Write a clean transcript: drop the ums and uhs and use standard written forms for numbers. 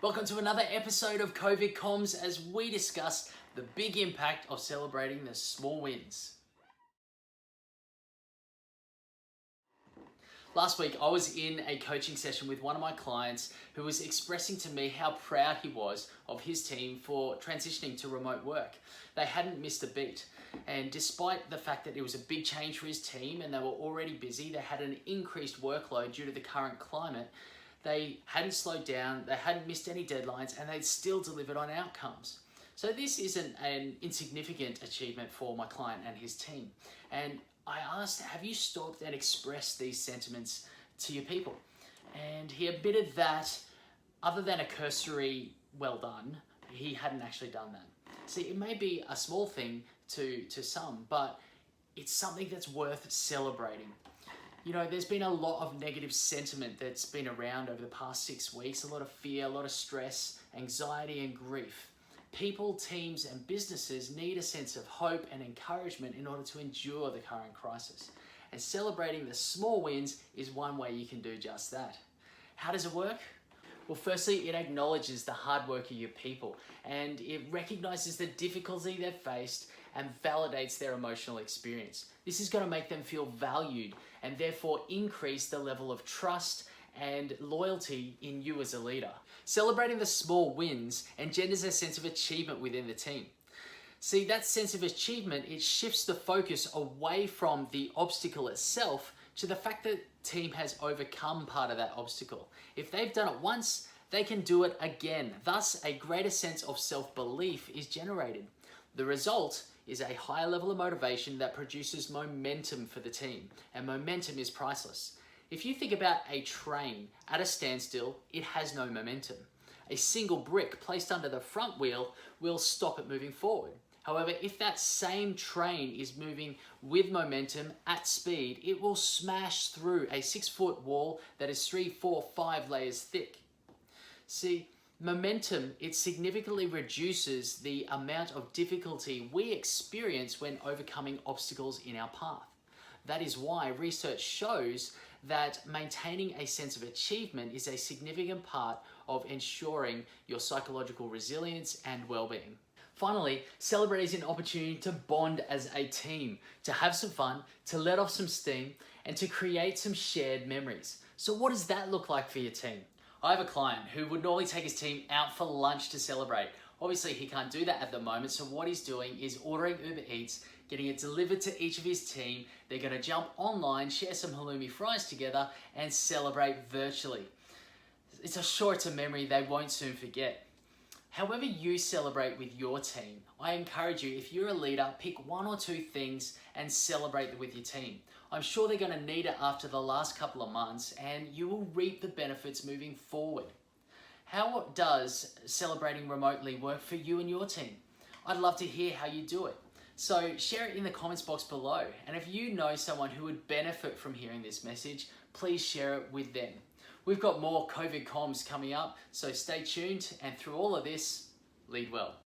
Welcome to another episode of COVID Comms as we discuss the big impact of celebrating the small wins. Last week, I was in a coaching session with one of my clients who was expressing to me how proud he was of his team for transitioning to remote work. They hadn't missed a beat. And despite the fact that it was a big change for his team and they were already busy, they had an increased workload due to the current climate. They hadn't slowed down, they hadn't missed any deadlines, and they'd still delivered on outcomes. So this isn't an insignificant achievement for my client and his team. And I asked, have you stopped and expressed these sentiments to your people? And he admitted that other than a cursory well done, he hadn't actually done that. See, it may be a small thing to some, but it's something that's worth celebrating. You know, there's been a lot of negative sentiment that's been around over the past 6 weeks, a lot of fear, a lot of stress, anxiety and grief. People, teams and businesses need a sense of hope and encouragement in order to endure the current crisis. And celebrating the small wins is one way you can do just that. How does it work? Well, firstly, it acknowledges the hard work of your people and it recognizes the difficulty they've faced and validates their emotional experience. This is going to make them feel valued and therefore increase the level of trust and loyalty in you as a leader. Celebrating the small wins engenders a sense of achievement within the team. See, that sense of achievement, it shifts the focus away from the obstacle itself to the fact that the team has overcome part of that obstacle. If they've done it once, they can do it again. Thus, a greater sense of self-belief is generated. The result is a higher level of motivation that produces momentum for the team, and momentum is priceless. If you think about a train at a standstill, it has no momentum. A single brick placed under the front wheel will stop it moving forward. However, if that same train is moving with momentum at speed, it will smash through a 6-foot wall that is 3, 4, 5 layers thick. See, momentum, it significantly reduces the amount of difficulty we experience when overcoming obstacles in our path. That is why research shows that maintaining a sense of achievement is a significant part of ensuring your psychological resilience and well-being. Finally, celebrate is an opportunity to bond as a team, to have some fun, to let off some steam, and to create some shared memories. So what does that look like for your team? I have a client who would normally take his team out for lunch to celebrate. Obviously, he can't do that at the moment, so what he's doing is ordering Uber Eats, getting it delivered to each of his team. They're going to jump online, share some halloumi fries together, and celebrate virtually. It's a memory they won't soon forget. However you celebrate with your team, I encourage you, if you're a leader, pick 1 or 2 things and celebrate them with your team. I'm sure they're going to need it after the last couple of months, and you will reap the benefits moving forward. How does celebrating remotely work for you and your team? I'd love to hear how you do it. So share it in the comments box below. And if you know someone who would benefit from hearing this message, please share it with them. We've got more COVID comms coming up, so stay tuned, and through all of this, lead well.